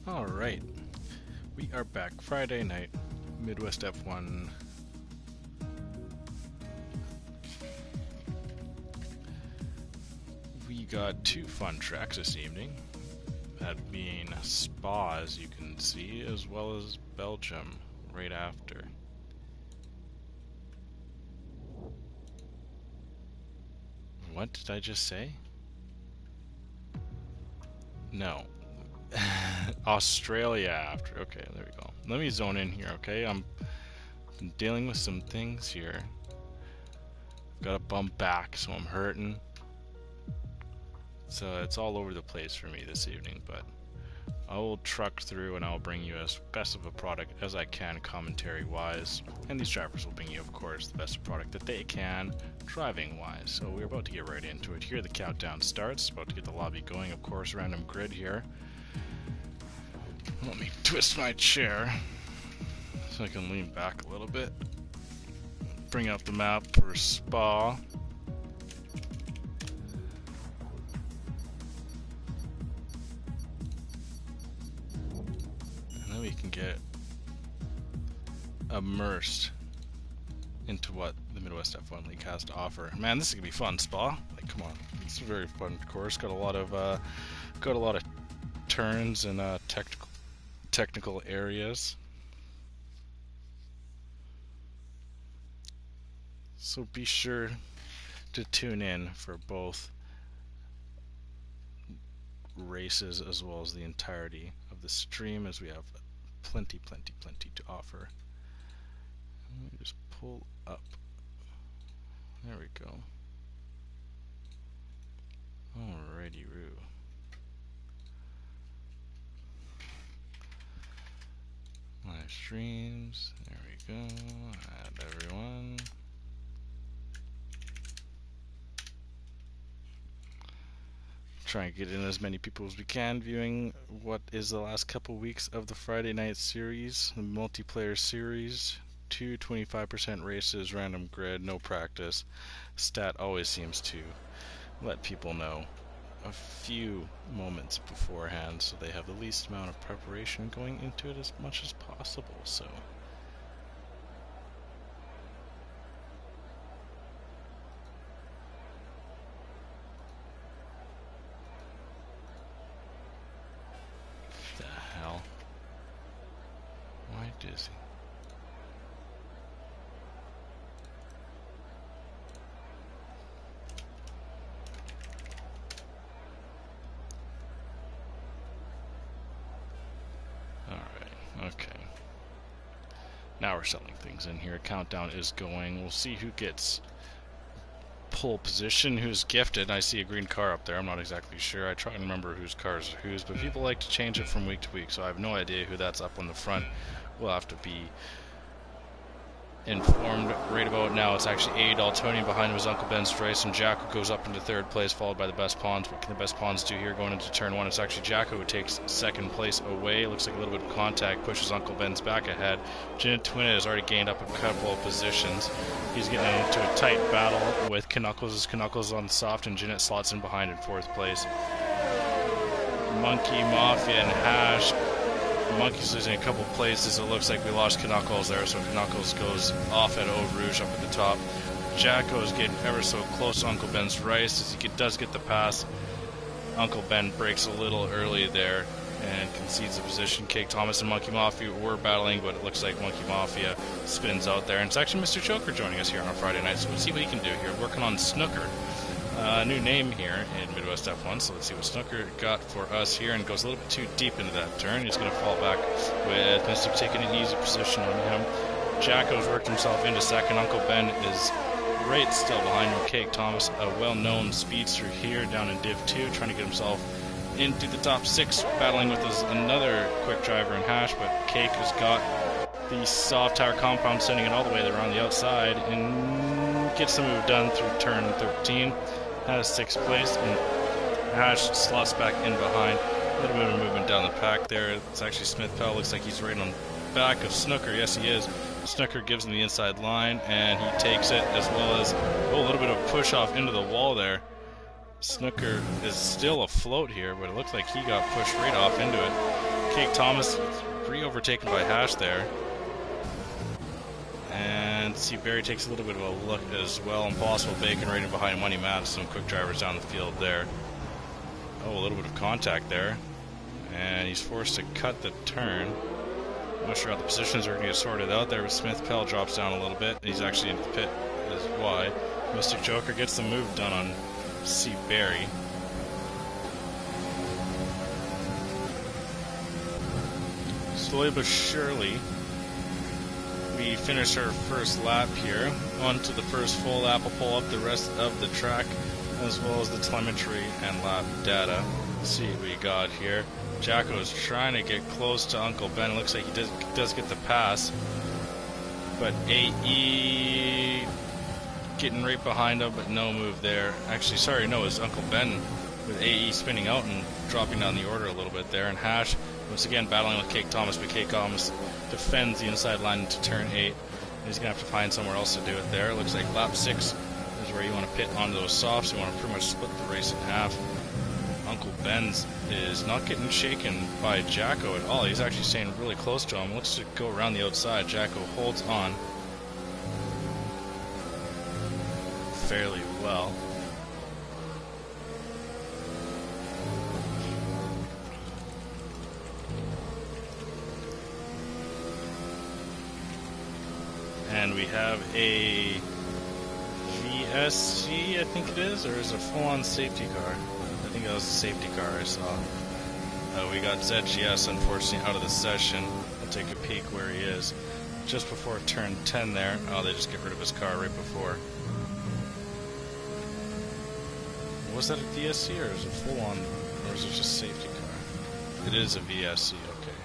Alright, we are back Friday night, Midwest F1. We got two fun tracks this evening, that being Spa, as you can see, as well as Belgium right after. What did I just say? No. Australia after. Okay, there we go. Let me zone in here, okay? I'm dealing with some things here. Got a bum back, so I'm hurting. So it's all over the place for me this evening, but I will truck through and I'll bring you as best of a product as I can commentary-wise. And these drivers will bring you, of course, the best product that they can driving-wise. So we're about to get right into it. Here the countdown starts. About to get the lobby going, of course, random grid here. Let me twist my chair so I can lean back a little bit. Bring up the map for Spa. And then we can get immersed into what the Midwest F1 League has to offer. Man, this is gonna be fun, Spa. Like, come on, it's a very fun course. Got a lot of turns and technical areas. So be sure to tune in for both races as well as the entirety of the stream, as we have plenty to offer. Let me just pull up. There we go. Alrighty, Roo. Live streams. There we go. Add everyone. Try and get in as many people as we can viewing what is the last couple weeks of the Friday night series, the multiplayer series. 25% races, random grid, no practice. Stat always seems to let people know a few moments beforehand so they have the least amount of preparation going into it as much as possible. So the hell? Why dizzy? Okay. Now we're selling things in here. Countdown is going. We'll see who gets pole position, who's gifted. I see a green car up there. I'm not exactly sure. I try and remember whose cars are whose, but people like to change it from week to week, so I have no idea who that's up on the front. We'll have to be informed right about now. It's actually A. Daltonian behind him is Uncle Ben's race, and Jacko goes up into third place, followed by the Best Pawns. What can the Best Pawns do here going into turn one? It's actually Jacko who takes second place away. Looks like a little bit of contact pushes Uncle Ben's back ahead. Jeanette Twinnet has already gained up a couple of positions. He's getting into a tight battle with Knuckles as Knuckles on soft, and Jeanette slots in behind in fourth place. Monkey, Mafia, and Hash. Monkey's losing a couple places. It looks like we lost Knuckles there, so Knuckles goes off at Eau Rouge up at the top. Jacko is getting ever so close to Uncle Ben's race. As he does get the pass, Uncle Ben breaks a little early there and concedes the position. Cake Thomas and Monkey Mafia were battling, but it looks like Monkey Mafia spins out there. And it's actually Mr. Choker joining us here on a Friday night, so we'll see what he can do here. Working on Snooker. New name here in Midwest F1, so let's see what Snooker got for us here, and goes a little bit too deep into that turn. He's going to fall back with Mr. taking an easy position on him. Jacko's worked himself into second. Uncle Ben is right still behind him. Cake Thomas, a well-known speedster here down in Div 2, trying to get himself into the top 6, battling with another quick driver in Hash, but Cake has got the soft tire compound, sending it all the way around the outside, and gets the move done through turn 13. Has 6th place, and Hash slots back in behind. A little bit of movement down the pack there. It's actually Smith Pell. Looks like he's right on back of Snooker. Yes, he is. Snooker gives him the inside line, and he takes it, as well as a little bit of push off into the wall there. Snooker is still afloat here, but it looks like he got pushed right off into it. Cake Thomas re-overtaken by Hash there. And see, Barry takes a little bit of a look as well. Impossible Bacon right in behind Money Matt. Some quick drivers down the field there. Oh, a little bit of contact there. And he's forced to cut the turn. I'm not sure how the positions are going to get sorted out there, but Smith Pell drops down a little bit. He's actually into the pit as why. Mystic Joker gets the move done on C. Barry. Slowly but surely, we finish our first lap here. On to the first full lap. We'll pull up the rest of the track as well as the telemetry and lap data. Let's see what we got here. Jacko is trying to get close to Uncle Ben. Looks like he does get the pass. But AE getting right behind him, but no move there. Actually, sorry, no, it's Uncle Ben with AE spinning out and dropping down the order a little bit there. And Hash, once again, battling with Cake Thomas, but Cake Thomas defends the inside line into turn 8. He's going to have to find somewhere else to do it there. It looks like lap 6 is where you want to pit onto those softs. You want to pretty much split the race in half. Uncle Ben's is not getting shaken by Jacko at all. He's actually staying really close to him. Looks to go around the outside. Jacko holds on fairly well. And we have a VSC, I think it is, or is it a full-on safety car? I think that was a safety car I saw. We got ZGS, unfortunately, out of the session. I'll take a peek where he is. Just before turn 10 there. Oh, they just get rid of his car right before. Was that a VSC, or is it full-on, or is it just safety car? It is a VSC, okay.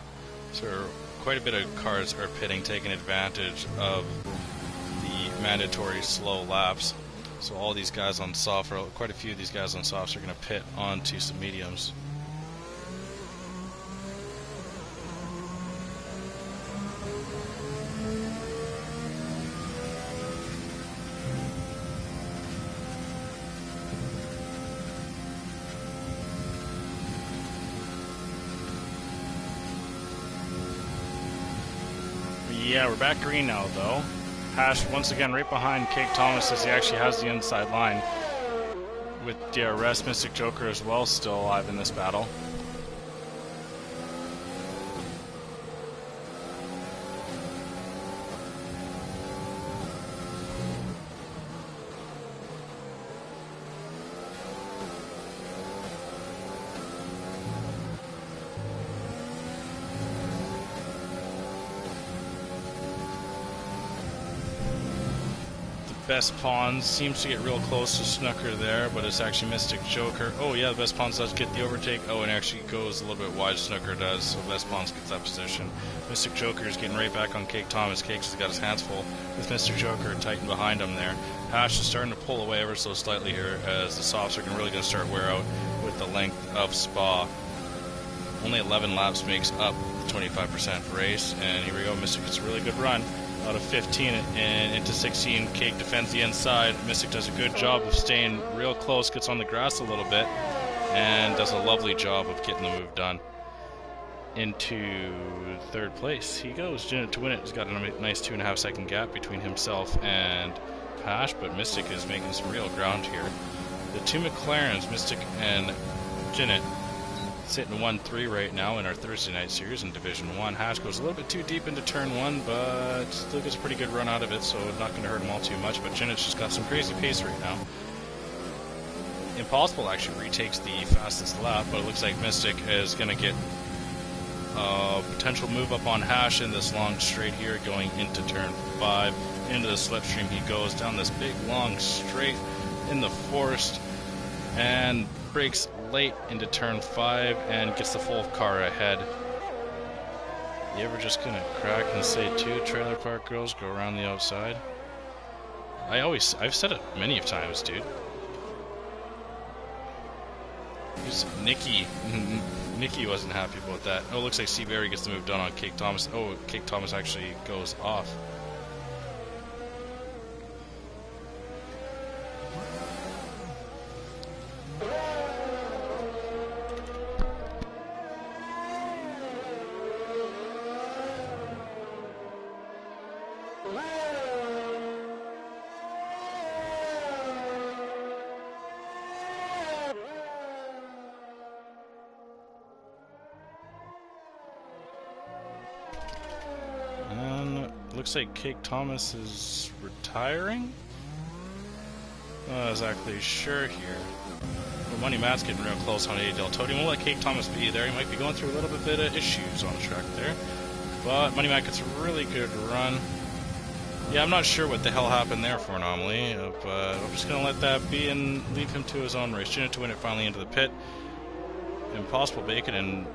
So quite a bit of cars are pitting, taking advantage of the mandatory slow laps. So all these guys on soft, or quite a few of these guys on softs, are going to pit onto some mediums. Yeah, we're back green now, though. Hash, once again, right behind Cake Thomas as he actually has the inside line. With DRS, Mystic Joker as well, still alive in this battle. Best Pawns seems to get real close to Snooker there, but it's actually Mystic Joker. Oh yeah, the Best Pawns does get the overtake. Oh, and actually goes a little bit wide, Snooker does, so Best Pawns gets that position. Mystic Joker is getting right back on Cake Thomas. Cake's has got his hands full with Mystic Joker tightened behind him there. Hash is starting to pull away ever so slightly here as the softs are really going to start wear out with the length of Spa. Only 11 laps makes up the 25% race, and here we go. Mystic gets a really good run. Out of 15 and into 16, Cake defends the inside. Mystic does a good job of staying real close, gets on the grass a little bit, and does a lovely job of getting the move done. Into third place he goes. Jinnit to win it. He's got a nice 2.5 second gap between himself and Pash, but Mystic is making some real ground here. The two McLarens, Mystic and Jinnit, sitting 1-3 right now in our Thursday night series in Division 1. Hash goes a little bit too deep into turn 1, but still gets a pretty good run out of it, so not going to hurt him all too much. But Jinnit's just got some crazy pace right now. Impossible actually retakes the fastest lap, but it looks like Mystic is going to get a potential move up on Hash in this long straight here, going into turn 5. Into the slipstream he goes down this big long straight in the forest, and breaks late into turn 5 and gets the full car ahead. You ever just gonna crack and say two trailer park girls go around the outside? I've said it many of times, dude. Nikki wasn't happy about that. Oh, looks like C. Berry gets the move done on Cake Thomas. Oh, Cake Thomas actually goes off. looks like Cake Thomas is retiring? Not exactly sure here. Well, Money Matt's getting real close on A. Del Tony. Won't let Cake Thomas be there. He might be going through a little bit of issues on the track there. But Money Matt gets a really good run. Yeah, I'm not sure what the hell happened there for Anomaly, but I'm just going to let that be and leave him to his own race. Janet to win it finally into the pit. Impossible Bacon and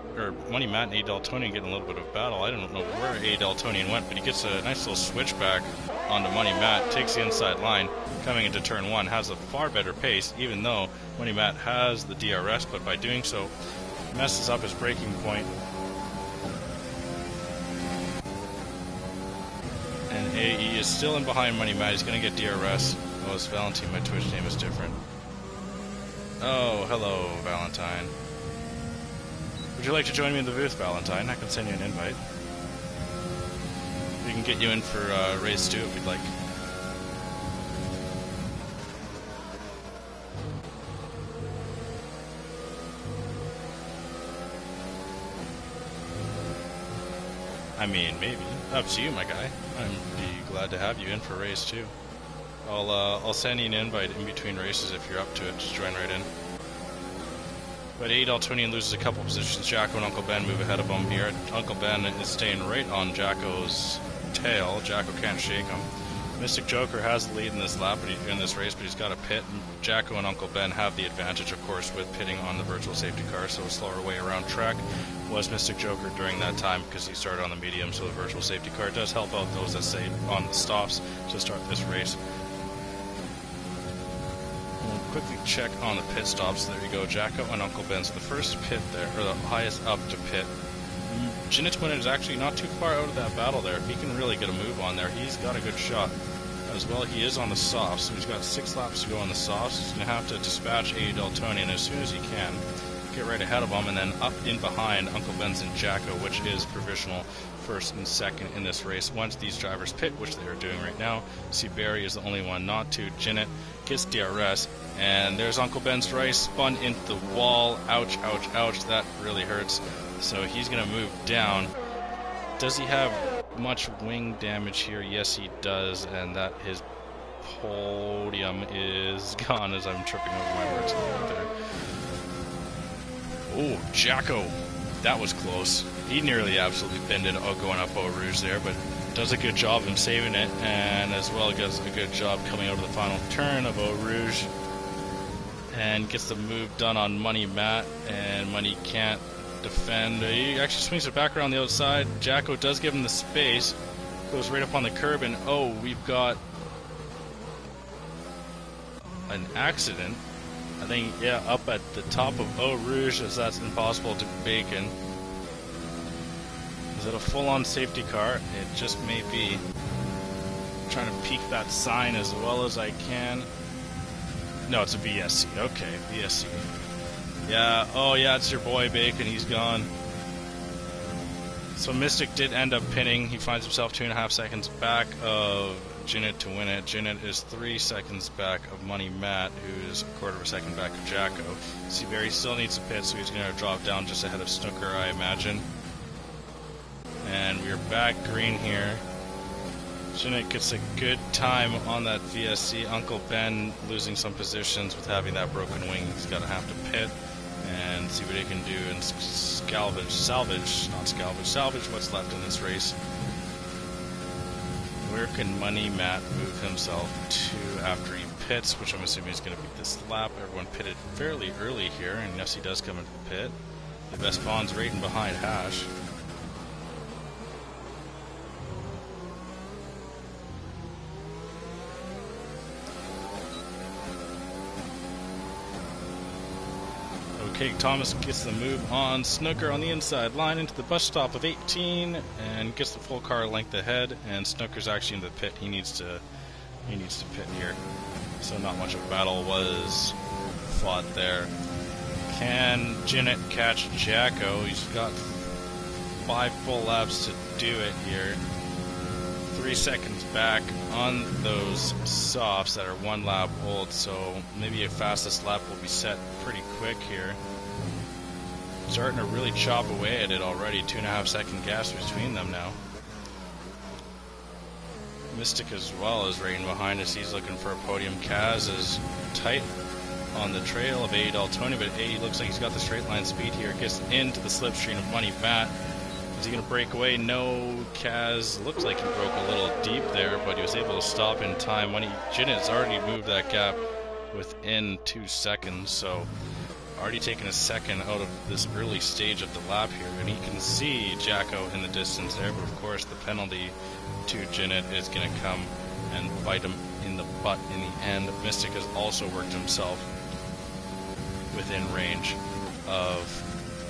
Money Matt and A. Del Tony getting a little bit of battle. I don't know where A. Del Tony went, but he gets a nice little switchback onto Money Matt, takes the inside line, coming into turn 1, has a far better pace, even though Money Matt has the DRS, but by doing so, messes up his braking point. And AE is still in behind Money Matt. He's going to get DRS. Oh, it's Valentine. My Twitch name is different. Oh, hello, Valentine. Would you like to join me in the booth, Valentine? I can send you an invite. We can get you in for race 2 if you'd like. I mean, maybe. Up to you, my guy. I'd be glad to have you in for race 2. I'll send you an invite in between races if you're up to it. Just join right in. But A. Del Tony loses a couple positions. Jacko and Uncle Ben move ahead of him here. Uncle Ben is staying right on Jacko's tail. Jacko can't shake him. Mystic Joker has the lead in this lap, in this race, but he's got a pit. Jacko and Uncle Ben have the advantage, of course, with pitting on the virtual safety car, so a slower way around track was Mystic Joker during that time because he started on the medium, so the virtual safety car does help out those that stay on the stops to start this race. We'll quickly check on the pit stops. There you go, Jacko and Uncle Ben's the first pit there, or the highest up to pit. Jinitwin is actually not too far out of that battle there. If he can really get a move on there, he's got a good shot. As well, he is on the softs, so he's got 6 laps to go on the softs. He's going to have to dispatch A. Del Tony, and as soon as he can, get right ahead of him, and then up in behind Uncle Ben's and Jacko, which is provisional first and second in this race. Once these drivers pit, which they are doing right now, see Barry is the only one not to. Jinit gets DRS, and there's Uncle Ben's Rice, spun into the wall. Ouch, ouch, ouch, that really hurts. So he's going to move down. Does he have much wing damage here? Yes, he does, and that his podium is gone as I'm tripping over my words there. Oh, Jacko, that was close. He nearly absolutely pinned it going up Eau Rouge there, but does a good job of saving it, and as well does a good job coming over the final turn of Eau Rouge, and gets the move done on Money Matt, and Money can't defend. He actually swings it back around the outside. Jacko does give him the space, goes right up on the curb, and oh, we've got an accident. I think, yeah, up at the top of Eau Rouge, as that's impossible to Bacon. Is it a full-on safety car? It just may be. I'm trying to peek that sign as well as I can. No, it's a VSC. Okay, VSC. Yeah, oh yeah, it's your boy Bacon, he's gone. So Mystic did end up pinning. He finds himself 2.5 seconds back of Jinit to win it. Jinit is 3 seconds back of Money Matt, who is 1/4 second back of Jacko. Seabury still needs a pit, so he's going to drop down just ahead of Snooker, I imagine. And we're back green here. Jinit gets a good time on that VSC. Uncle Ben losing some positions with having that broken wing. He's going to have to pit and see what he can do and salvage what's left in this race. Where can Money Matt move himself to after he pits, which I'm assuming is going to be this lap. Everyone pitted fairly early here, and yes, he does come into the pit. The best Bond's right in behind Hash. Okay, Thomas gets the move on Snooker on the inside line into the bus stop of 18 and gets the full car length ahead, and Snooker's actually in the pit. He needs to pit here. So not much of a battle was fought there. Can Jinit catch Jacko? He's got 5 full laps to do it here. 3 seconds back on those softs that are 1 lap old, so maybe a fastest lap will be set pretty quick here. Starting to really chop away at it already. 2.5 second gas between them now. Mystic as well is right in behind us. He's looking for a podium. Kaz is tight on the trail of AE Daltoni, but AE looks like he's got the straight line speed here. Gets into the slipstream of Money Matt. Is he going to break away? No. Kaz looks like he broke a little deep there, but he was able to stop in time. Jinnet's already moved that gap within 2 seconds, so already taken a second out of this early stage of the lap here, and he can see Jacko in the distance there, but of course the penalty to Jinnet is going to come and bite him in the butt in the end. Mystic has also worked himself within range of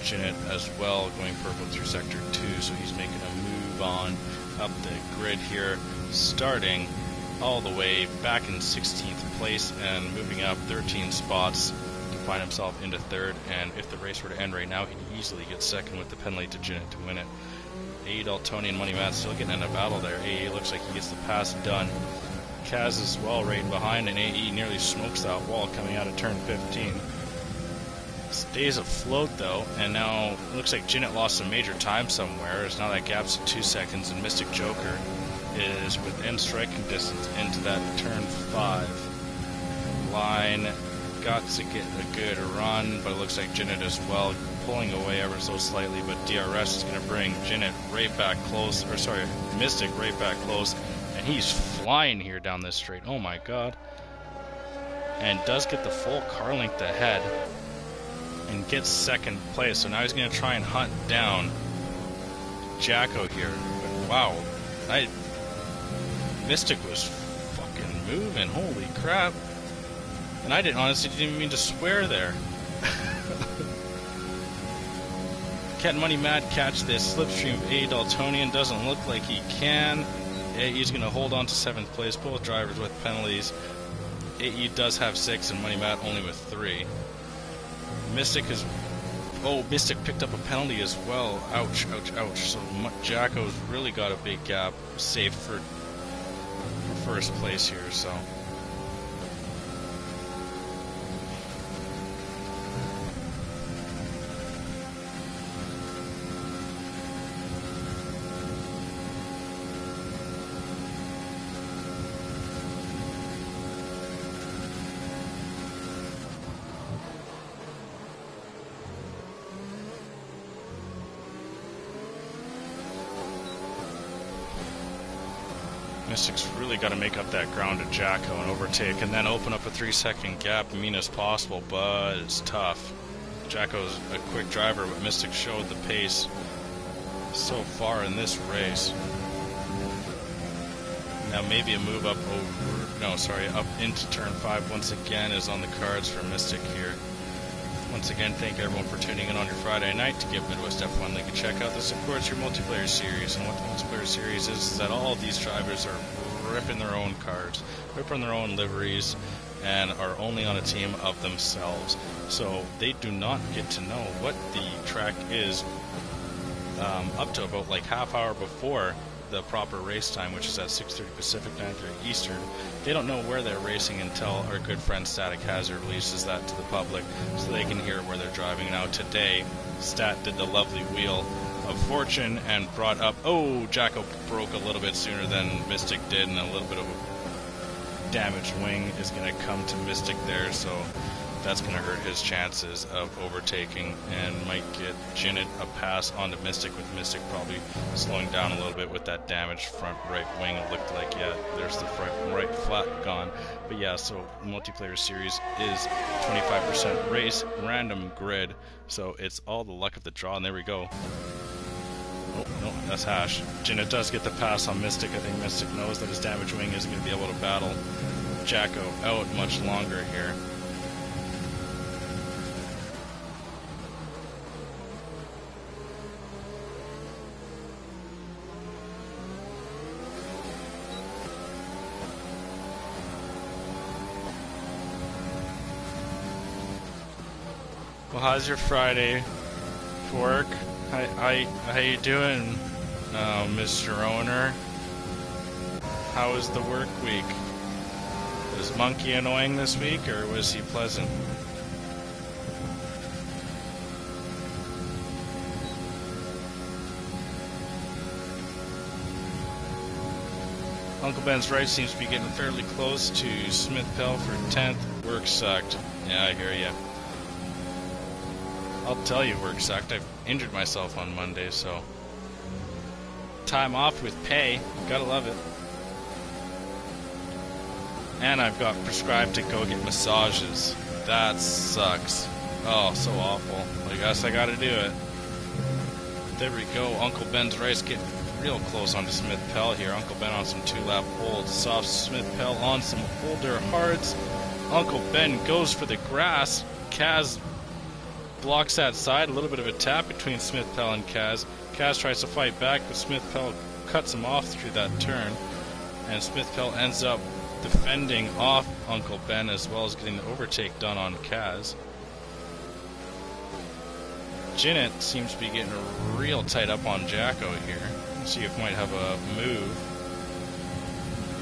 Jinnet as well, going purple through sector 2, so he's making a move on up the grid here, starting all the way back in 16th place and moving up 13 spots to find himself into 3rd, and if the race were to end right now, he'd easily get 2nd with the penalty to Jinnet to win it. AE Daltoni and Money Matt still getting in a battle there. AE looks like he gets the pass done. Kaz as well right behind, and AE nearly smokes that wall coming out of turn 15. Stays afloat though, and now it looks like Jinnet lost some major time somewhere, as now that gap's at 2 seconds, and Mystic Joker is within striking distance into that turn 5 line. Got to get a good run, but it looks like Jinnet as well pulling away ever so slightly, but DRS is going to bring Jinnet right back close, or sorry, Mystic right back close, and he's flying here down this straight. Oh my god. And does get the full car length ahead and gets 2nd place, so now he's going to try and hunt down Jacko here. But wow, Mystic was fucking moving, holy crap. And I honestly didn't even mean to swear there. Can Money Matt catch this slipstream of AE Daltonian? Doesn't look like he can. AE's going to hold on to 7th place, both drivers with penalties. AE does have 6 and Money Matt only with 3. Mystic is... Oh, Mystic picked up a penalty as well. Ouch, ouch, ouch. So Jacko's really got a big gap saved for first place here, so... Mystic's really got to make up that ground to Jacko and overtake, and then open up a 3-second gap as mean as possible, but it's tough. Jacko's a quick driver, but Mystic showed the pace so far in this race. Now maybe a move up over, no, sorry, up into turn 5 once again is on the cards for Mystic here. Once again, thank everyone for tuning in on your Friday night to give Midwest F1 League a check out. This, of course, your multiplayer series. And what the multiplayer series is that all of these drivers are ripping their own cars, ripping their own liveries, and are only on a team of themselves. So they do not get to know what the track is up to about like half hour before the proper race time, which is at 6:30 Pacific, 9:30 Eastern. They don't know where they're racing until our good friend Static Hazard releases that to the public so they can hear where they're driving. Now today, Stat did the lovely wheel of fortune and brought up, oh, Jacko broke a little bit sooner than Mystic did, and a little bit of a damaged wing is going to come to Mystic there, so that's going to hurt his chances of overtaking and might get Jinnet a pass onto Mystic, with Mystic probably slowing down a little bit with that damaged front right wing. It looked like, yeah, there's the front right flat gone. But yeah, so multiplayer series is 25% race, random grid, so it's all the luck of the draw, and there we go. Oh, no, that's Hash. Jinnet does get the pass on Mystic. I think Mystic knows that his damaged wing isn't going to be able to battle Jacko out much longer here. Well, how's your Friday for work? How you doing, Mr. Owner? How was the work week? Was Monkey annoying this week, or was he pleasant? Uncle Ben's Right seems to be getting fairly close to Smith Pell for 10th. Work sucked. Yeah, I hear ya. I'll tell you, work sucked. I've injured myself on Monday, so time off with pay. Gotta love it. And I've got prescribed to go get massages. That sucks. Oh, so awful. I guess I gotta do it. There we go. Uncle Ben's Race getting real close onto Smith Pell here. Uncle Ben on some 2-lap holds. Soft Smith Pell on some older hards. Uncle Ben goes for the grass. Kaz blocks that side. A little bit of a tap between Smith Pell and Kaz. Kaz tries to fight back, but Smith Pell cuts him off through that turn. And Smith Pell ends up defending off Uncle Ben as well as getting the overtake done on Kaz. Jinnit seems to be getting real tight up on Jacko here. Let's see if we might have a move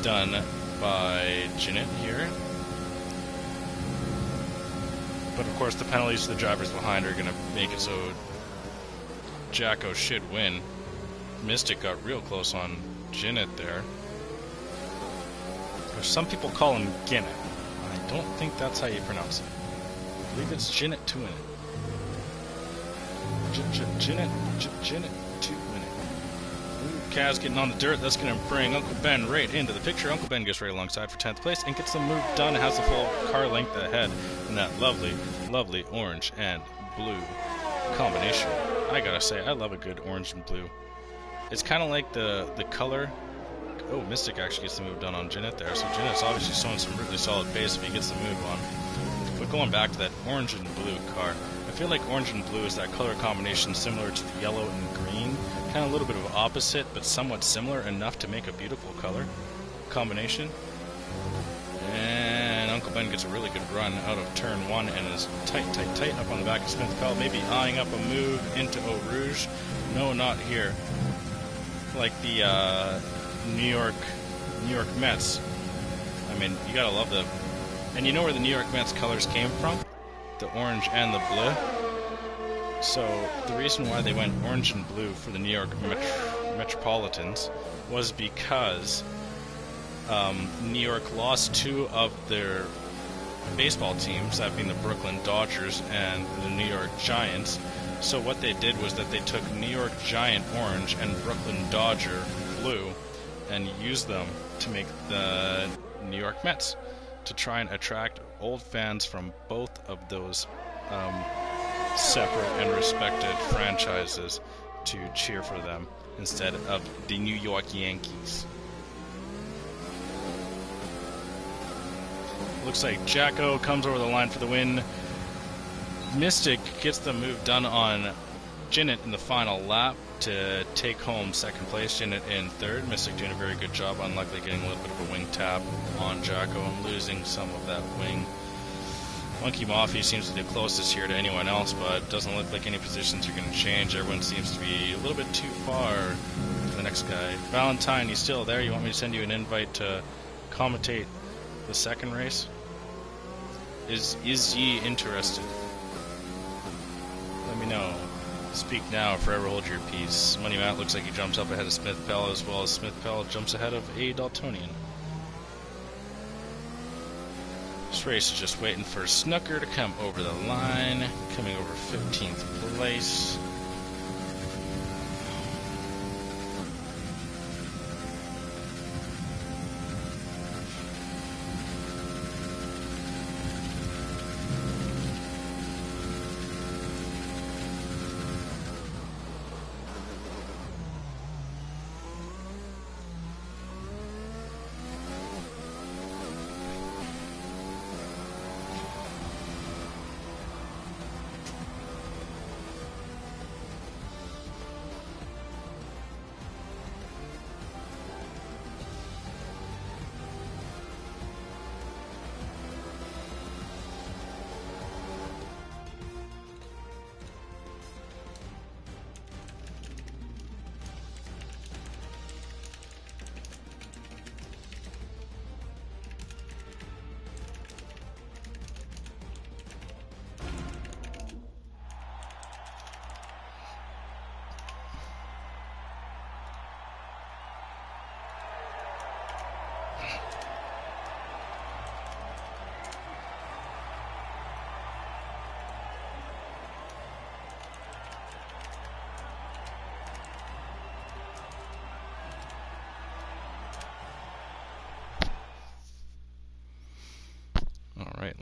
done by Jinnit here. But of course the penalties to the drivers behind are going to make it so Jacko should win. Mystic got real close on Jinnit there. Some people call him Ginnit. I don't think that's how you pronounce it. I believe it's Jinnit to win it. Jinnit to win it. Kaz getting on the dirt. That's going to bring Uncle Ben right into the picture. Uncle Ben gets right alongside for 10th place and gets the move done. Has the full car length ahead in that lovely, lovely orange and blue combination. I gotta say, I love a good orange and blue. It's kind of like the color. Oh, Mystic actually gets the move done on Jinnit there. So Jinnit's obviously showing some really solid pace if he gets the move on. But going back to that orange and blue car, I feel like orange and blue is that color combination similar to the yellow and green. Kind of a little bit of opposite, but somewhat similar enough to make a beautiful color combination. And Uncle Ben gets a really good run out of turn 1 and is tight up on the back of Smith Pell. Maybe eyeing up a move into Eau Rouge. No, not here. Like the New York Mets. I mean, you gotta love them. And you know where the New York Mets colors came from? The orange and the blue. So the reason why they went orange and blue for the New York Metropolitans was because New York lost 2 of their baseball teams, that being the Brooklyn Dodgers and the New York Giants. So what they did was that they took New York Giant orange and Brooklyn Dodger blue and used them to make the New York Mets to try and attract old fans from both of those separate and respected franchises to cheer for them instead of the New York Yankees. Looks like Jacko comes over the line for the win. Mystic gets the move done on Jinnit in the final lap to take home second place. Jinnit in third. Mystic doing a very good job, unluckily getting a little bit of a wing tap on Jacko and losing some of that wing. Monkey Mafia seems to be the closest here to anyone else, but it doesn't look like any positions are going to change. Everyone seems to be a little bit too far to the next guy. Valentine, you still there? You want me to send you an invite to commentate the second race? Is ye interested? Let me know. Speak now, forever hold your peace. Money Matt looks like he jumps up ahead of Smith Pell, as well as Smith Pell jumps ahead of A. Daltonian. This race is just waiting for Snooker to come over the line, coming over 15th place.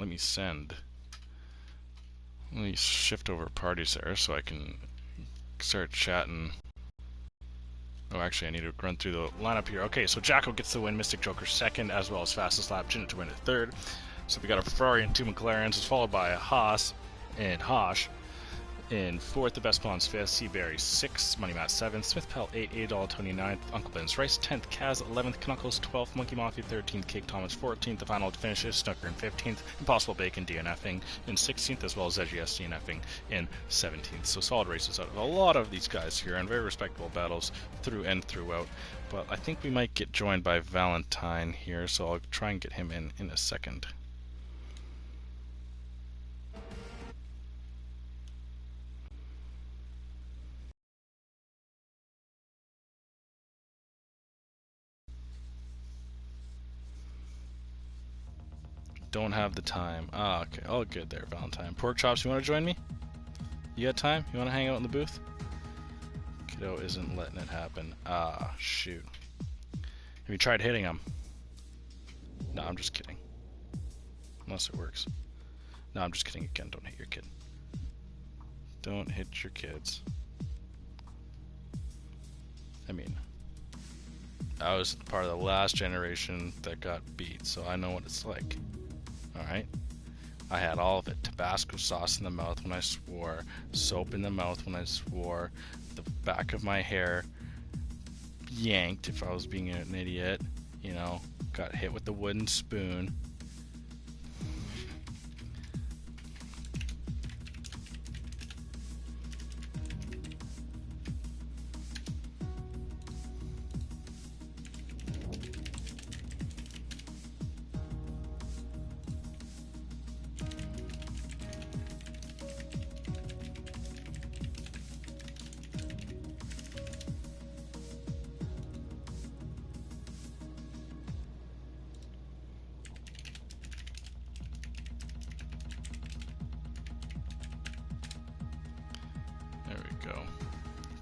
let me send. Let me shift over parties there so I can start chatting. Oh, actually, I need to run through the lineup here. Okay, so Jacko gets the win, Mystic Joker second, as well as fastest lap, Ginna to win at third. So we got a Ferrari and two McLarens. It's followed by a Haas and Hosh. In fourth, the Best Pawns fifth, Seaberry sixth, Money Matt seventh, Smith Pell 8, A-Doll Tony 9th, Uncle Ben's Rice 10th, Kaz 11th, Knuckles 12th, Monkey Mafia 13th, Cake Thomas 14th, the final finishes, Snooker in 15th, Impossible Bacon DNFing in 16th, as well as ZGS DNFing in 17th. So solid races out of a lot of these guys here, and very respectable battles through and throughout. But I think we might get joined by Valentine here, so I'll try and get him in a second. Don't have the time. Ah, okay. All good there, Valentine. Pork Chops, you want to join me? You got time? You want to hang out in the booth? Kiddo isn't letting it happen. Ah, shoot. Have you tried hitting him? No, I'm just kidding. Unless it works. No, I'm just kidding again. Don't hit your kid. Don't hit your kids. I mean, I was part of the last generation that got beat, so I know what it's like. Alright? I had all of it. Tabasco sauce in the mouth when I swore, soap in the mouth when I swore, the back of my hair yanked if I was being an idiot, you know, got hit with the wooden spoon.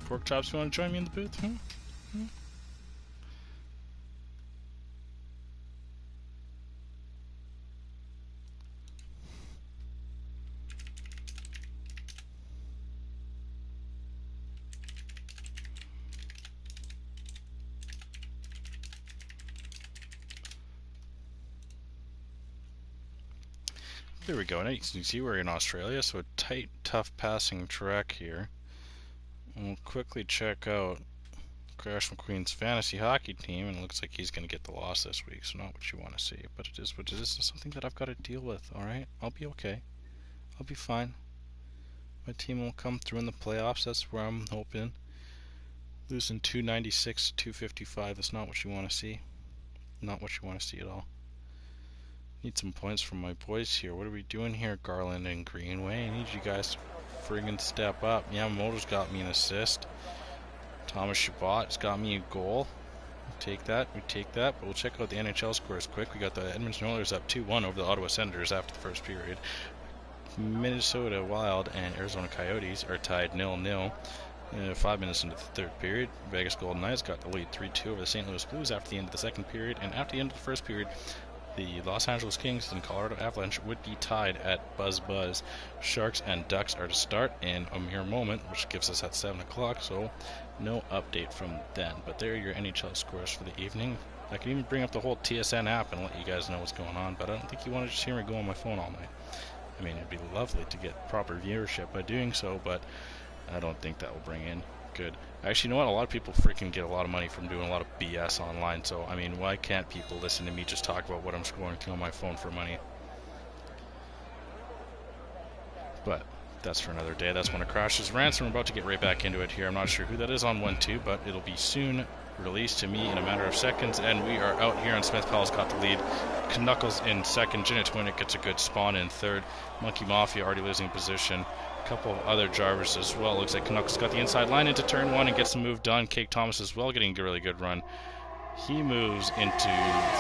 Pork Chops, you want to join me in the booth? There we go. Now you can see we're in Australia, so a tight, tough passing track here. We'll quickly check out Crash McQueen's fantasy hockey team, and it looks like he's going to get the loss this week, so not what you want to see. But it is what it is. It's something that I've got to deal with, alright? I'll be okay. I'll be fine. My team will come through in the playoffs. That's where I'm hoping. Losing 296 to 255 is not what you want to see. Not what you want to see at all. Need some points from my boys here. What are we doing here, Garland and Greenway? I need you guys to friggin' step up. Yamamoto's got me an assist. Thomas Chabot's got me a goal. We take that, but we'll check out the NHL scores quick. We got the Edmonton Oilers up 2-1 over the Ottawa Senators after the first period. Minnesota Wild and Arizona Coyotes are tied 0-0. 5 minutes into the third period, Vegas Golden Knights got the lead 3-2 over the St. Louis Blues after the end of the second period, and after the end of the first period, the Los Angeles Kings and Colorado Avalanche would be tied at buzz. Sharks and Ducks are to start in a mere moment, which gives us at 7 o'clock, so no update from then. But there are your NHL scores for the evening. I can even bring up the whole TSN app and let you guys know what's going on, but I don't think you want to just hear me go on my phone all night. I mean, it'd be lovely to get proper viewership by doing so, but I don't think that will bring in good. Actually, you know what? A lot of people freaking get a lot of money from doing a lot of BS online, so, I mean, why can't people listen to me just talk about what I'm scoring through on my phone for money? But that's for another day. That's when it crashes. Ransom, we're about to get right back into it here. I'm not sure who that is on 1-2, but it'll be soon released to me in a matter of seconds, and we are out here, and Smith Powell's got the lead. Knuckles in second. Ginna Twinnick gets a good spawn in third. Monkey Mafia already losing position. A couple of other drivers as well. Looks like Knuckles got the inside line into turn one and gets the move done. Cake Thomas as well getting a really good run. He moves into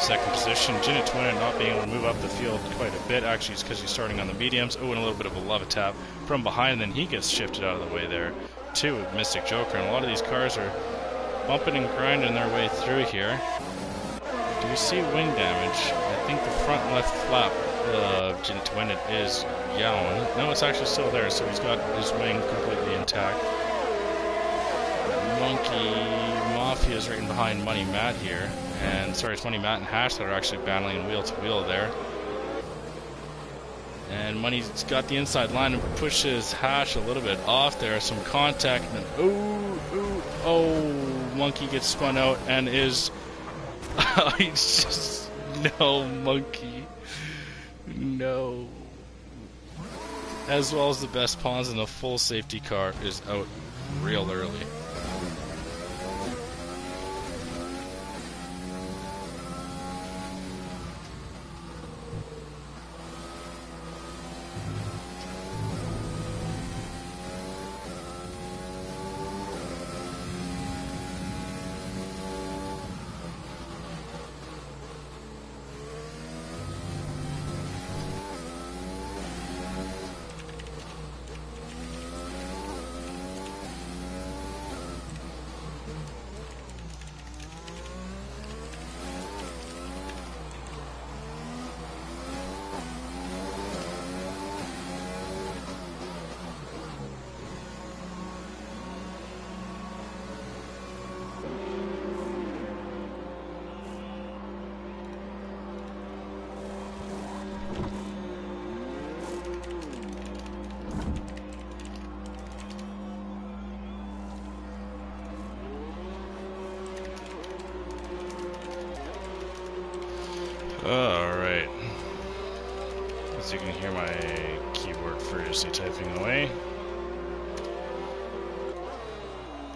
second position. Ginna Twinnick not being able to move up the field quite a bit. Actually, it's because he's starting on the mediums. Oh, and a little bit of a love tap from behind, and then he gets shifted out of the way there too. Mystic Joker, and a lot of these cars are bumping and grinding their way through here. Do you see wing damage? I think the front left flap to when it is down. No, it's actually still there, so he's got his wing completely intact. Monkey Mafia is right in behind Money Matt here. And sorry, it's Money Matt and Hash that are actually battling wheel to wheel there. And Money's got the inside line and pushes Hash a little bit off there. Some contact. And oh, Monkey gets spun out and is. He's just. No, Monkey. No. As well as the best pawns, and the full safety car is out real early. Alright. As you can hear my keyboard furiously typing away.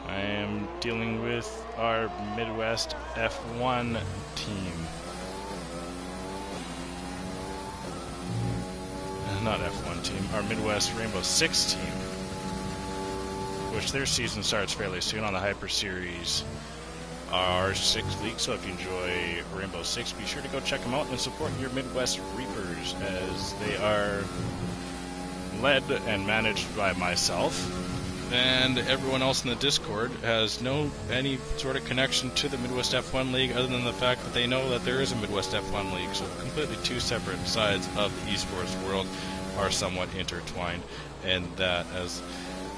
I am dealing with our Midwest F1 team. Not F1 team, our Midwest Rainbow Six team. Which their season starts fairly soon on the Hyper Series R6 League, so if you enjoy Rainbow Six, be sure to go check them out and support your Midwest Reapers, as they are led and managed by myself, and everyone else in the Discord has no any sort of connection to the Midwest F1 League other than the fact that they know that there is a Midwest F1 League, so completely two separate sides of the esports world are somewhat intertwined, and that as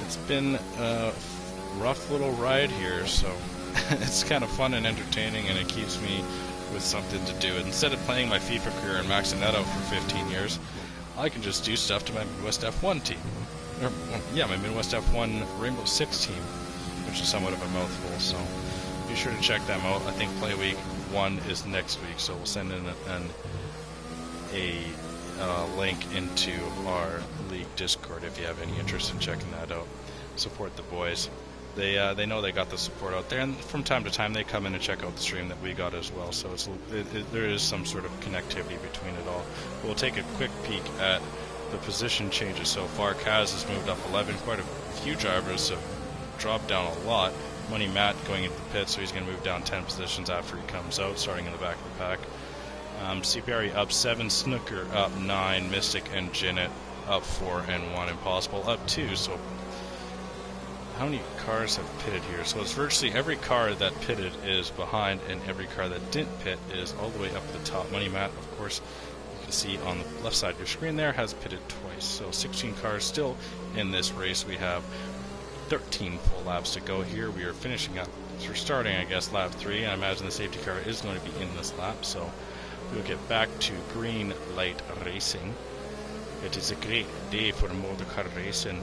it's been a rough little ride here, so it's kind of fun and entertaining, and it keeps me with something to do. Instead of playing my FIFA career and maxing that out for 15 years, I can just do stuff to my Midwest F1 team. Or, yeah, my Midwest F1 Rainbow Six team, which is somewhat of a mouthful, so be sure to check them out. I think Play Week 1 is next week, so we'll send in a link into our league Discord if you have any interest in checking that out. Support the boys. They know they got the support out there, and from time to time they come in and check out the stream that we got as well, so there is some sort of connectivity between it all. We'll take a quick peek at the position changes so far. Kaz has moved up 11, quite a few drivers have dropped down a lot. Money Matt going into the pit, so he's going to move down 10 positions after he comes out, starting in the back of the pack. CPRE up 7, Snooker up 9, Mystic and Jinnit up 4 and 1, Impossible up 2, so how many cars have pitted here? So it's virtually every car that pitted is behind, and every car that didn't pit is all the way up at the top. Money Matt, of course, you can see on the left side of your screen there, has pitted twice. So 16 cars still in this race. We have 13 full laps to go here. We are finishing up. So we're starting, I guess, lap 3. And I imagine the safety car is going to be in this lap. So we'll get back to green light racing. It is a great day for motor car racing.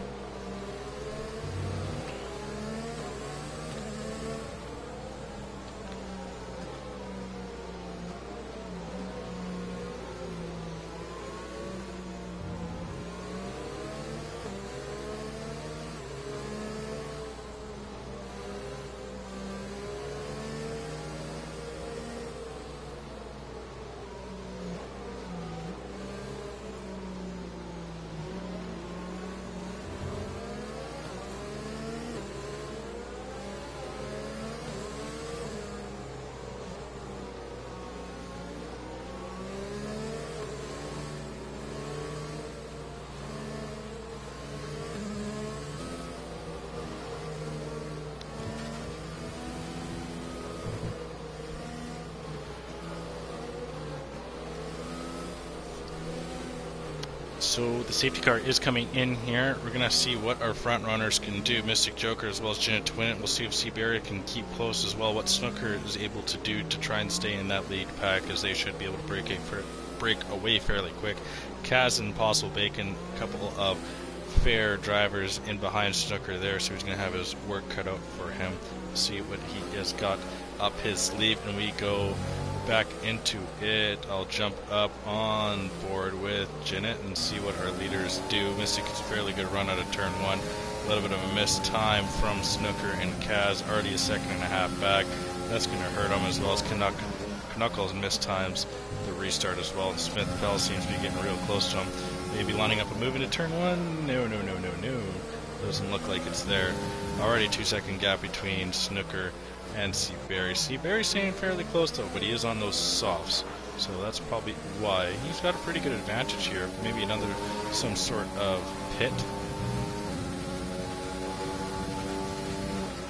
So the safety car is coming in here. We're going to see what our front runners can do. Mystic Joker as well as Janet to win it. We'll see if Seaberry can keep close as well. What Snooker is able to do to try and stay in that lead pack, as they should be able to break away fairly quick. Kaz and Possible Bacon, a couple of fair drivers in behind Snooker there, so he's going to have his work cut out for him. See what he has got up his sleeve, and we go back into it. I'll jump up on board with Janet and see what our leaders do. Mystic is a fairly good run out of turn 1. A little bit of a missed time from Snooker and Kaz, already a second and a half back. That's going to hurt him, as well as Knuckles missed times the restart as well. Smith Bell seems to be getting real close to him. Maybe lining up a move into turn 1. No. Doesn't look like it's there. Already 2-second gap between Snooker and Seaberry. Seaberry's staying fairly close though, but he is on those softs, so that's probably why. He's got a pretty good advantage here. Maybe some sort of pit.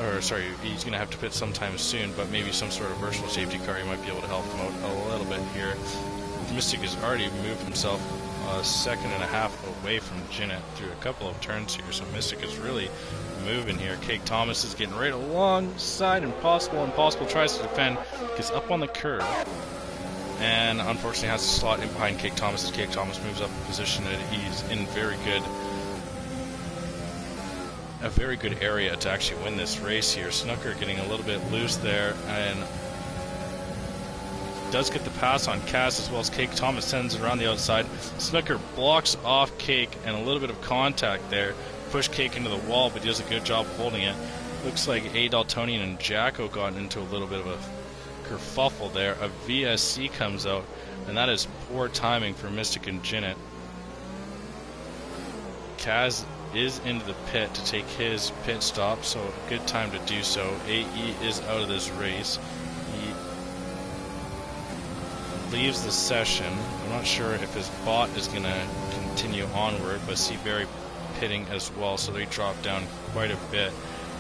Or sorry, he's going to have to pit sometime soon, but maybe some sort of versatile safety car, he might be able to help him out a little bit here. Mystic has already moved himself a second and a half away from Janet through a couple of turns here, so Mystic is really moving here. Cake Thomas is getting right alongside Impossible. Impossible tries to defend, gets up on the curb, and unfortunately has to slot in behind Cake Thomas as Cake Thomas moves up in position, and he's in a very good area to actually win this race here. Snooker getting a little bit loose there, and does get the pass on Kaz, as well as Cake Thomas sends it around the outside. Snooker blocks off Cake, and a little bit of contact there. Push Cake into the wall, but he does a good job holding it. Looks like A. Daltonian and Jacko got into a little bit of a kerfuffle there. A VSC comes out, and that is poor timing for Mystic and Janet. Kaz is into the pit to take his pit stop, so a good time to do so. AE is out of this race. He leaves the session. I'm not sure if his bot is going to continue onward, but Seaberry pitting as well, so they drop down quite a bit.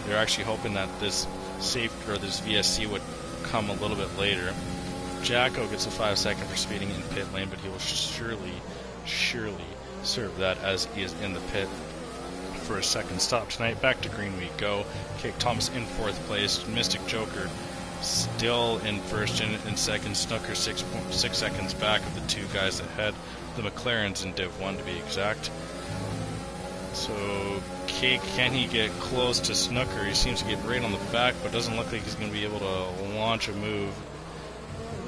They're actually hoping that this VSC would come a little bit later. Jacko gets a 5-second for speeding in pit lane, but he will surely serve that as he is in the pit for a second stop tonight. Back to green we go. Cake Thomas in 4th place. Mystic Joker still in 1st and 2nd. Snooker 6 seconds back of the 2 guys ahead. The McLaren's in Div 1 to be exact. So Cake, can he get close to Snooker? He seems to get right on the back, but doesn't look like he's going to be able to launch a move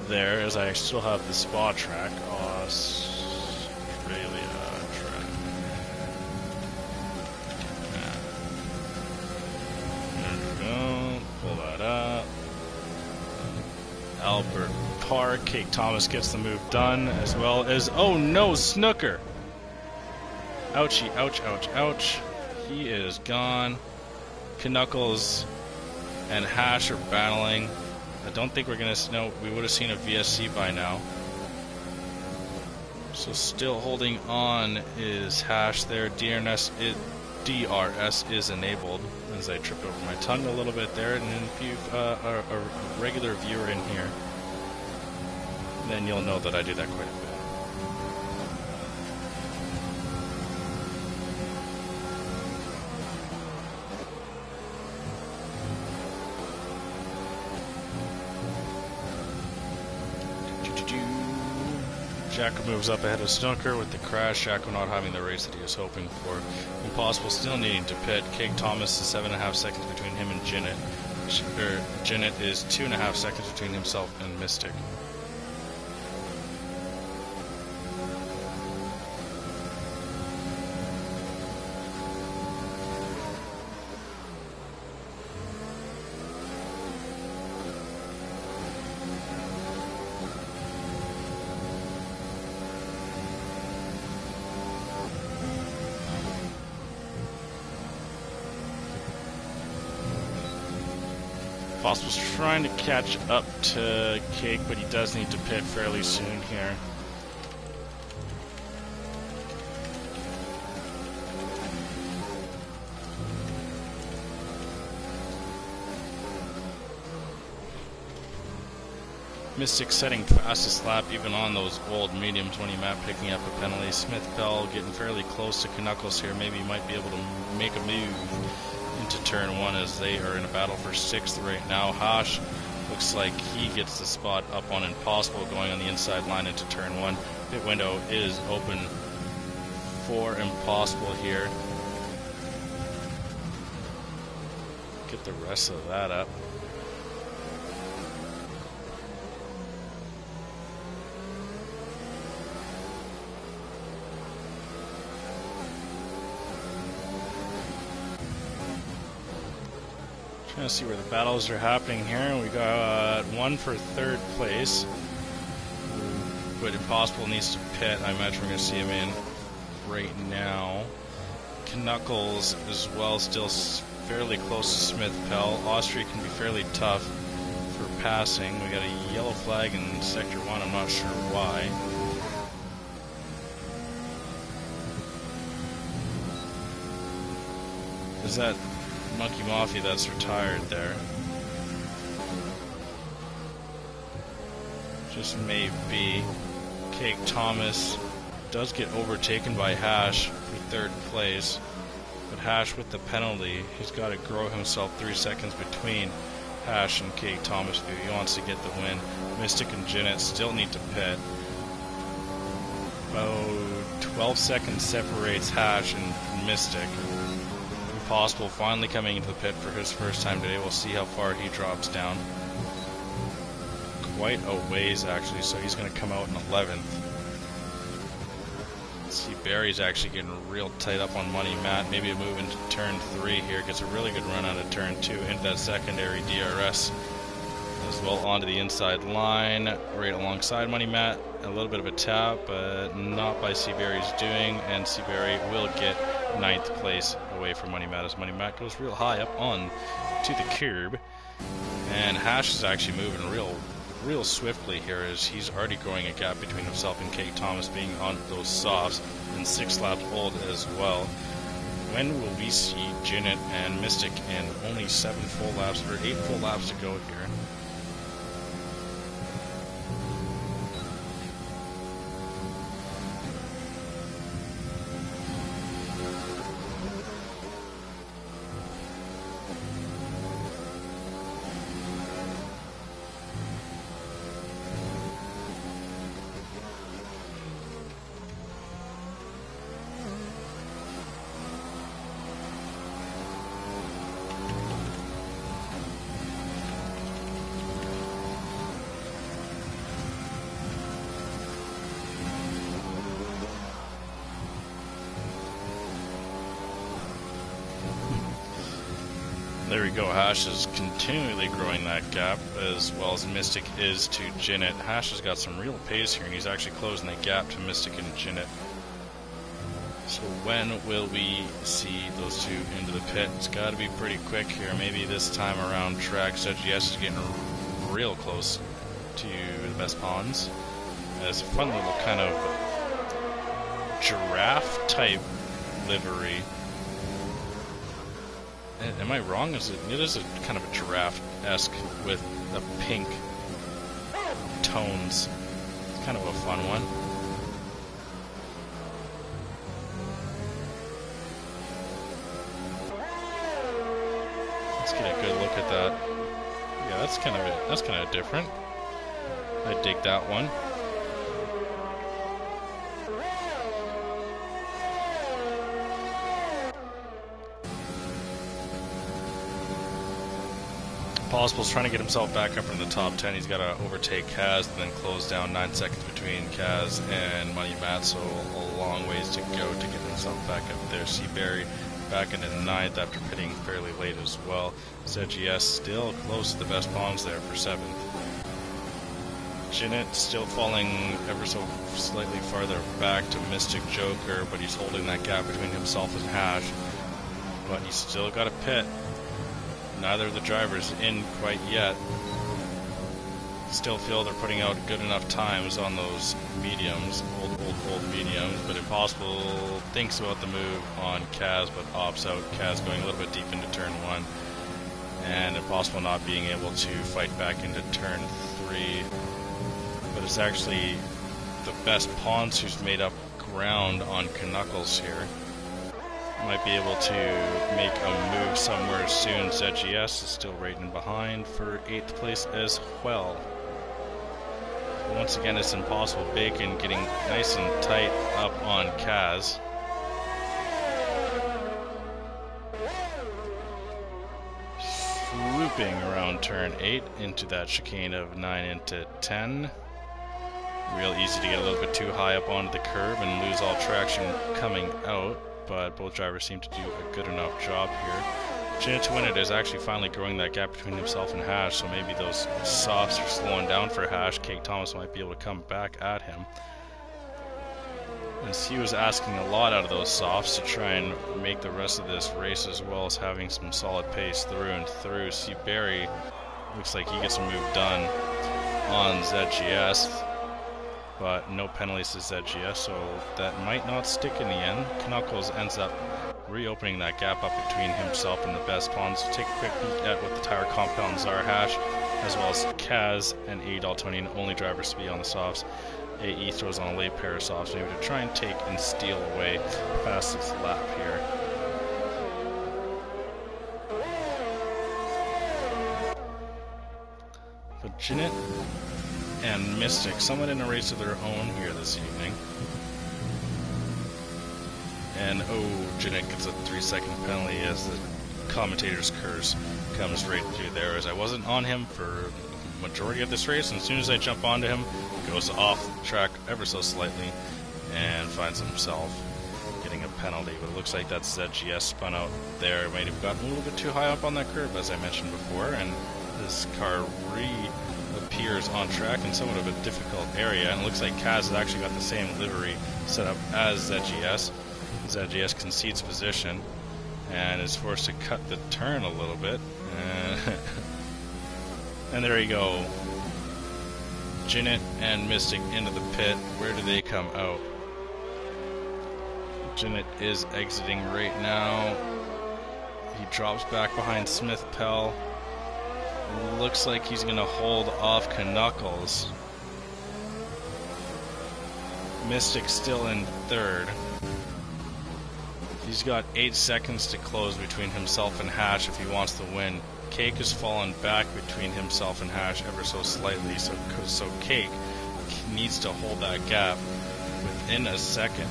there, as I still have the spa track. Australia track. There we go. Pull that up. Albert Park. Cake Thomas gets the move done, as well as, oh no, Snooker! Ouchie, ouch, ouch, ouch. He is gone. Knuckles and Hash are battling. I don't think we're going to know. We would have seen a VSC by now. So still holding on is Hash there. DRS is enabled, as I tripped over my tongue a little bit there. And if you've a regular viewer in here, then you'll know that I do that quite a bit. Jacko moves up ahead of Snooker with the crash. Jacko not having the race that he was hoping for. Impossible still needing to pit. Cake Thomas is 7.5 seconds between him and Janet. Janet is 2.5 seconds between himself and Mystic. Possible's trying to catch up to Cake, but he does need to pit fairly soon here. Mystic setting fastest lap even on those old mediums when he map picking up a penalty. Smith Bell getting fairly close to Knuckles here. Maybe he might be able to make a move into turn 1 as they are in a battle for 6th right now. Hash looks like he gets the spot up on Impossible going on the inside line into turn 1. Pit window is open for Impossible here. Get the rest of that up. Trying to see where the battles are happening here. We got one for 3rd place, but Impossible needs to pit. I imagine we're going to see him in right now. Knuckles as well, still fairly close to Smith Pell. Austria can be fairly tough for passing. We got a yellow flag in Sector 1, I'm not sure why. Is that Monkey Mafia that's retired there? Just may be. Cake Thomas does get overtaken by Hash for 3rd place, but Hash with the penalty, he's got to grow himself 3 seconds between Hash and Cake Thomas if he wants to get the win. Mystic and Jeanette still need to pit. About 12 seconds separates Hash and Mystic. Impossible finally coming into the pit for his first time today. We'll see how far he drops down. Quite a ways actually, so he's going to come out in 11th. See, Barry's actually getting real tight up on Money Matt. Maybe a move into turn 3 here. Gets a really good run out of turn 2 into that secondary DRS as well onto the inside line, right alongside Money Matt. A little bit of a tap, but not by Seaberry's doing, and Seaberry will get 9th place away from Money Matt as Money Matt goes real high up on to the curb. And Hash is actually moving real swiftly here as he's already growing a gap between himself and Cake Thomas, being on those softs and 6 laps old as well. When will we see Jeanette and Mystic in only 7 full laps, or 8 full laps to go here? There we go. Hash is continually growing that gap, as well as Mystic is to Jeanette. Hash has got some real pace here, and he's actually closing the gap to Mystic and Jeanette. So when will we see those two into the pit? It's got to be pretty quick here. Maybe this time around track. ZGS is getting real close to the best pawns. It's a fun little kind of giraffe type livery. Am I wrong? It is a kind of a giraffe-esque with the pink tones. It's kind of a fun one. Let's get a good look at that. Yeah, that's kind of different. I dig that one. Impossible's trying to get himself back up in the top 10. He's got to overtake Kaz and then close down 9 seconds between Kaz and Money Matt, so a long ways to go to get himself back up there. Seaberry back into 9th after pitting fairly late as well. ZGS still close to the best pawns there for 7th. Jeanette still falling ever so slightly farther back to Mystic Joker, but he's holding that gap between himself and Hash. But he's still got a pit. Neither of the drivers in quite yet. Still feel they're putting out good enough times on those mediums, old mediums, but Impossible thinks about the move on Kaz, but opts out. Kaz going a little bit deep into turn 1, and Impossible not being able to fight back into turn 3. but it's actually the best Pawns who's made up ground on Knuckles here. Might be able to make a move somewhere soon. ZGS is still right in behind for 8th place as well. Once again, it's Impossible Bacon getting nice and tight up on Kaz. Swooping around turn 8 into that chicane of 9 into 10. Real easy to get a little bit too high up onto the curb and lose all traction coming out, but both drivers seem to do a good enough job here. Jinnet to win it is actually finally growing that gap between himself and Hash, so maybe those softs are slowing down for Hash. Cake Thomas might be able to come back at him, as he was asking a lot out of those softs to try and make the rest of this race, as well as having some solid pace through and through. See, Barry looks like he gets a move done on ZGS, but no penalties to ZGS, so that might not stick in the end. Knuckles ends up reopening that gap up between himself and the best Pawns. So take a quick peek at what the tire compounds are. Hash, as well as Kaz and AE Daltonian, only drivers to be on the softs. AE throws on a late pair of softs, maybe to try and take and steal away fastest lap here. But Jinnet and Mystic, somewhat in a race of their own here this evening. And Jinnet gets a 3-second penalty as the commentator's curse comes right through there, as I wasn't on him for the majority of this race, and as soon as I jump onto him, he goes off the track ever so slightly and finds himself getting a penalty. But it looks like that ZGS spun out there. Might have gotten a little bit too high up on that curve, as I mentioned before, and this car reappears on track in somewhat of a difficult area, and it looks like Kaz has actually got the same livery set up as ZGS. ZGS concedes position and is forced to cut the turn a little bit. And there you go. Jinnet and Mystic into the pit. Where do they come out? Jinnet is exiting right now. He drops back behind Smith Pell. Looks like he's going to hold off Knuckles. Mystic still in third. He's got 8 seconds to close between himself and Hash if he wants to win. Cake has fallen back between himself and Hash ever so slightly, so Cake needs to hold that gap within a second.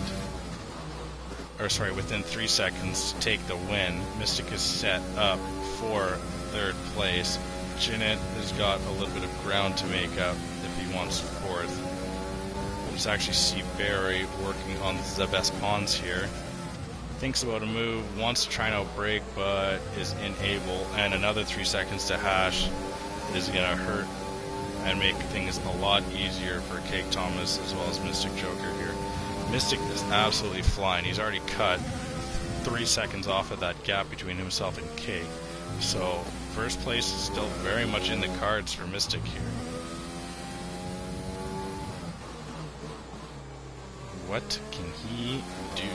Or sorry, within 3 seconds to take the win. Mystic is set up for third place. Jinnet has got a little bit of ground to make up if he wants fourth. Let's actually see Barry working on the best Pawns here. Thinks about a move, wants to try and outbrake, but is unable, and another 3 seconds to Hash is going to hurt and make things a lot easier for Cake Thomas as well as Mystic Joker here. Mystic is absolutely flying. He's already cut 3 seconds off of that gap between himself and Cake, so first place is still very much in the cards for Mystic here. What can he do?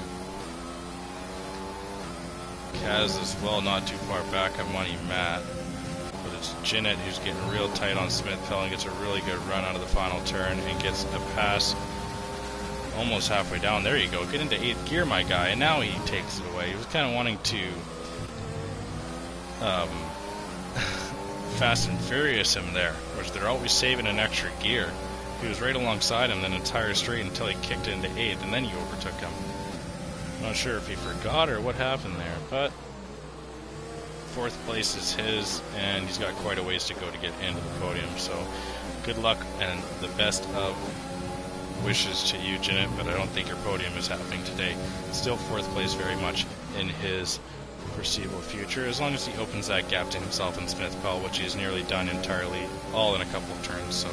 Kaz as well, not too far back on Money Matt, but it's Jinnet who's getting real tight on Smith Pell and gets a really good run out of the final turn and gets a pass almost halfway down. There you go, get into 8th gear, my guy, and now he takes it away. He was kind of wanting to Fast and Furious him there, which they're always saving an extra gear. He was right alongside him the entire straight until he kicked into 8th, and then he overtook him. Not sure if he forgot or what happened there, but 4th place is his, and he's got quite a ways to go to get into the podium, so good luck and the best of wishes to you, Jinnet, but I don't think your podium is happening today. Still 4th place very much in his foreseeable future, as long as he opens that gap to himself and Smith Pell, which he's nearly done entirely, all in a couple of turns, so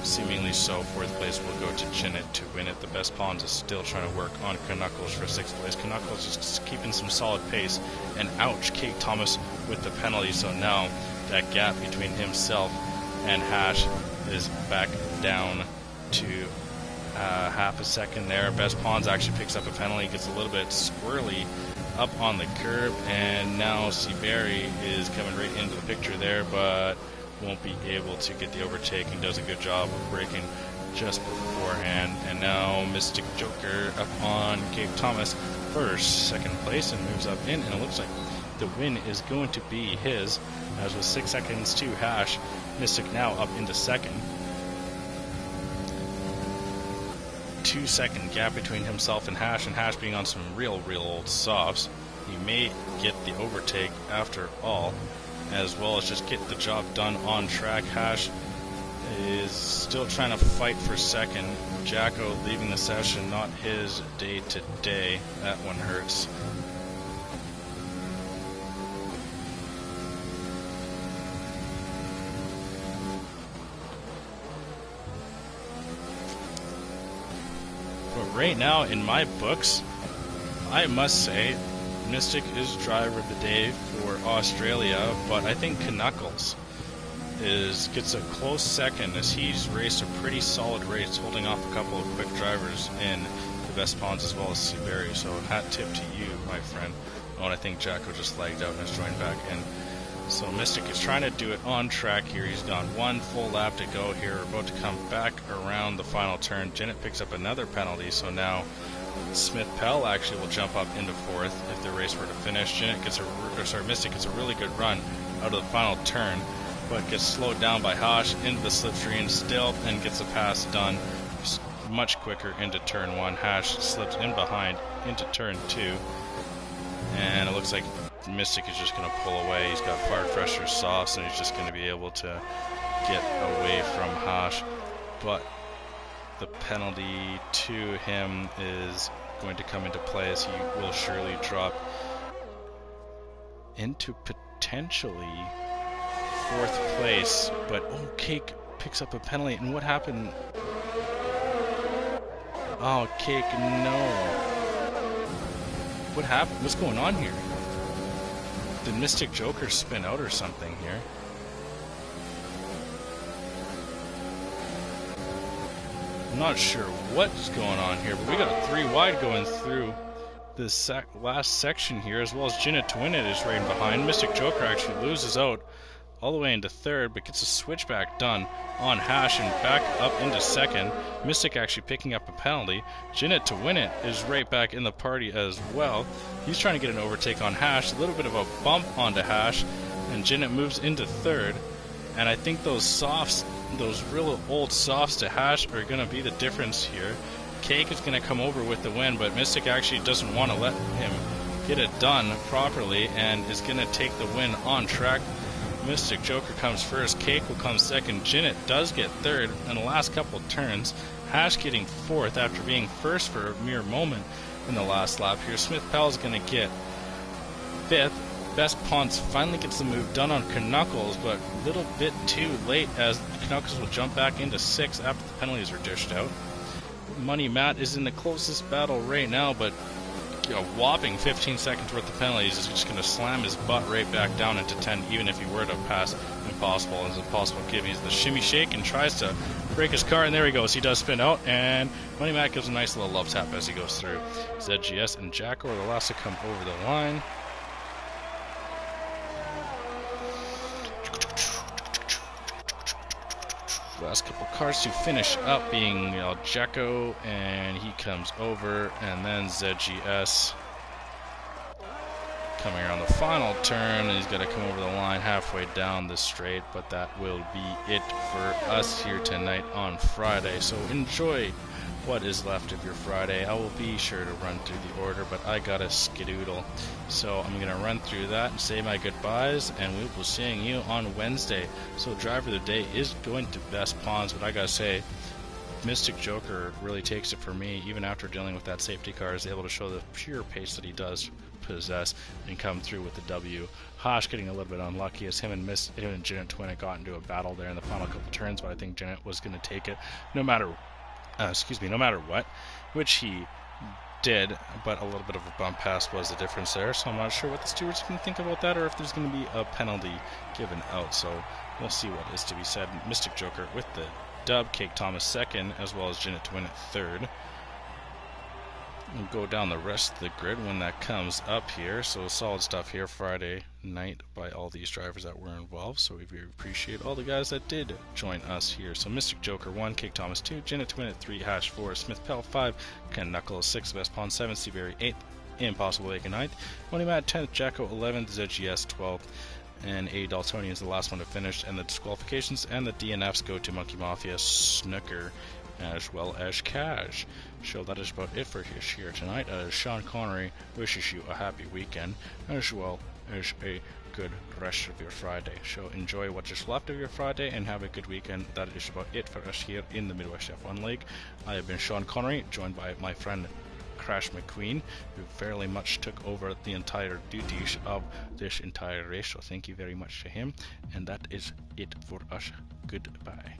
seemingly so. 4th place will go to Jinnet to win it. The best Pawns is still trying to work on Knuckles for 6th place. Knuckles just keeping some solid pace, and ouch, Cake Thomas with the penalty, so now that gap between himself and Hash is back down to half a second there. Best Pawns actually picks up a penalty, gets a little bit squirrely up on the curb, and now Seaberry is coming right into the picture there, but won't be able to get the overtake, and does a good job of braking just beforehand. And now Mystic Joker up on Cape Thomas first, second place, and moves up in, and it looks like the win is going to be his, as with 6 seconds to Hash. Mystic now up into second. 2-second gap between himself and Hash being on some real old softs. He may get the overtake after all, as well as just get the job done on track. Hash is still trying to fight for second. Jacko leaving the session, not his day today. That one hurts. But right now, in my books, I must say, Mystic is driver of the day for Australia, but I think Knuckles gets a close second, as he's raced a pretty solid race, holding off a couple of quick drivers in the best ponds as well as Seabury. So hat tip to you, my friend. Oh, and I think Jacko just lagged out and has joined back in. So Mystic is trying to do it on track here. He's got one full lap to go here. We're about to come back around the final turn. Janet picks up another penalty, so now Smith Pell actually will jump up into fourth if the race were to finish. Mystic gets a really good run out of the final turn, but gets slowed down by Hash into the slipstream still, and gets a pass done much quicker into turn 1. Hash slips in behind into turn 2, and it looks like Mystic is just going to pull away. He's got fire fresher softs, and he's just going to be able to get away from Hash. But the penalty to him is going to come into play, as he will surely drop into potentially 4th place. But oh, Cake picks up a penalty, and what happened? Oh, Cake, no. What happened? What's going on here? Did Mystic Joker spin out or something here? I'm not sure what's going on here, but we got a 3 wide going through this last section here, as well as Jinnit to win it is right behind. Mystic Joker actually loses out all the way into 3rd, but gets a switchback done on Hash and back up into 2nd. Mystic actually picking up a penalty. Jinnit to win it is right back in the party as well. He's trying to get an overtake on Hash. A little bit of a bump onto Hash, and Jinnit moves into 3rd. And I think those softs, those real old softs to Hash, are going to be the difference here. Cake is going to come over with the win, but Mystic actually doesn't want to let him get it done properly, and is going to take the win on track. Mystic Joker comes first, Cake will come second, Jinnit does get 3rd in the last couple of turns. Hash getting 4th after being first for a mere moment in the last lap here. Smith Pell is going to get 5th. Best Ponce finally gets the move done on Knuckles, but a little bit too late, as Knuckles will jump back into 6th after the penalties are dished out. Money Matt is in the closest battle right now, but a whopping 15 seconds worth of penalties is just going to slam his butt right back down into 10, even if he were to pass Impossible. It's Impossible gives the shimmy shake and tries to break his car, and there he goes. He does spin out, and Money Matt gives a nice little love tap as he goes through. ZGS and Jacko are the last to come over the line. Last couple cars to finish up being Jacko, and he comes over, and then ZGS coming around the final turn, and he's got to come over the line halfway down the straight. But that will be it for us here tonight on Friday, so enjoy what is left of your Friday. I will be sure to run through the order, but I gotta skedoodle, so I'm gonna run through that and say my goodbyes, and we will be seeing you on Wednesday. So driver of the day is going to Best Ponds, but I gotta say, Mystic Joker really takes it for me. Even after dealing with that safety car, is able to show the pure pace that he does possess and come through with the W. Hash getting a little bit unlucky, as him and Jinnit Twin got into a battle there in the final couple turns, but I think Jinnit was going to take it no matter what, which he did, but a little bit of a bump pass was the difference there, so I'm not sure what the stewards can think about that, or if there's going to be a penalty given out, so we'll see what is to be said. Mystic Joker with the dub, Cake Thomas second, as well as Jinnit to win it 3rd. We'll go down the rest of the grid when that comes up here. So solid stuff here Friday night by all these drivers that were involved. So we very appreciate all the guys that did join us here. So Mystic Joker 1, Cake Thomas 2, Jenna Twin at 3, Hash 4, Smith Pell 5, Ken Knuckles 6, Best Pawn 7, Seaberry 8th, Impossible Bacon 9th, Money Matt 10th, Jacko 11th, ZGS 12th, and A Daltonian is the last one to finish. And the disqualifications and the DNFs go to Monkey Mafia, Snooker, as well as Cash. So that is about it for us here tonight. Sean Connery wishes you a happy weekend as well as a good rest of your Friday. So enjoy what is left of your Friday and have a good weekend. That is about it for us here in the Midwest F1 League. I have been Sean Connery, joined by my friend Crash McQueen, who fairly much took over the entire duties of this entire race. So thank you very much to him. And that is it for us. Goodbye.